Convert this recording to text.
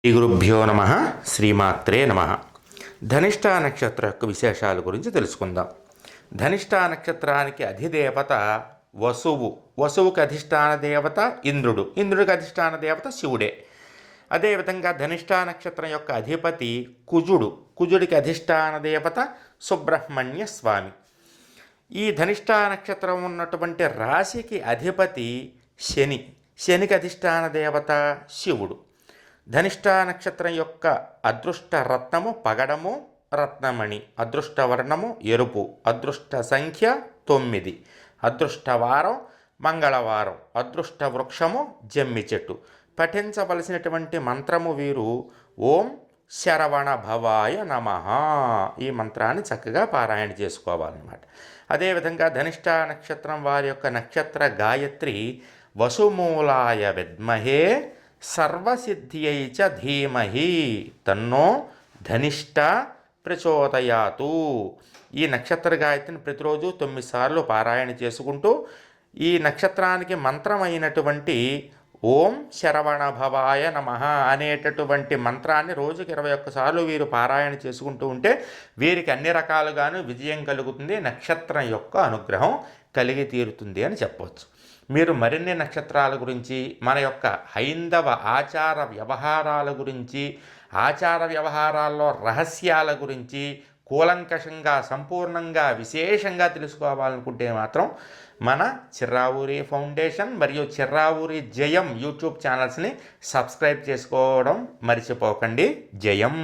శ్రీ గురుభ్యో నమ. శ్రీమాత్రే నమ. ధనిష్ట నక్షత్ర యొక్క విశేషాల గురించి తెలుసుకుందాం. ధనిష్ట నక్షత్రానికి అధిదేవత వసువు. వసువుకి అధిష్టాన దేవత ఇంద్రుడు. ఇంద్రుడికి అధిష్టాన దేవత శివుడే. అదేవిధంగా ధనిష్ట నక్షత్రం యొక్క అధిపతి కుజుడు. కుజుడికి అధిష్టాన దేవత సుబ్రహ్మణ్య స్వామి. ఈ ధనిష్ట నక్షత్రం ఉన్నటువంటి రాశికి అధిపతి శని. శనికి అధిష్టాన దేవత శివుడు. ధనిష్ట నక్షత్రం యొక్క అదృష్ట రత్నము పగడము రత్నమణి. అదృష్ట వర్ణము ఎరుపు. అదృష్ట సంఖ్య 9. అదృష్ట వారం మంగళవారం. అదృష్ట వృక్షము జమ్మి చెట్టు. పఠించవలసినటువంటి మంత్రము వీరు ఓం శరవణ భవాయ నమః. ఈ మంత్రాన్ని చక్కగా పారాయణ చేసుకోవాలన్నమాట. అదేవిధంగా ధనిష్ట నక్షత్రం వారి యొక్క నక్షత్ర గాయత్రి వసుమూలాయ విద్మహే సర్వసిద్ధ్యై చ ధీమహి తన్నో ధనిష్ట ప్రచోదయాతు. ఈ నక్షత్ర గాయత్రిని ప్రతిరోజు 9 సార్లు పారాయణ చేసుకుంటూ ఈ నక్షత్రానికి మంత్రమైనటువంటి ఓం శరవణ భవాయ నమః అనేటటువంటి మంత్రాన్ని రోజుకి 21 సార్లు వీరు పారాయణ చేసుకుంటూ ఉంటే వీరికి అన్ని రకాలుగాను విజయం కలుగుతుంది. నక్షత్రం యొక్క అనుగ్రహం కలిగి తీరుతుంది అని చెప్పవచ్చు. మీరు మరిన్ని నక్షత్రాల గురించి, మన యొక్క హైందవ ఆచార వ్యవహారాల గురించి, ఆచార వ్యవహారాల్లో రహస్యాల గురించి కూలంకషంగా, సంపూర్ణంగా, విశేషంగా తెలుసుకోవాలనుకుంటే మాత్రం మన చిర్రావూరి ఫౌండేషన్ మరియు చిర్రావూరి జయం యూట్యూబ్ ఛానల్స్ని సబ్స్క్రైబ్ చేసుకోవడం మర్చిపోకండి. జయం.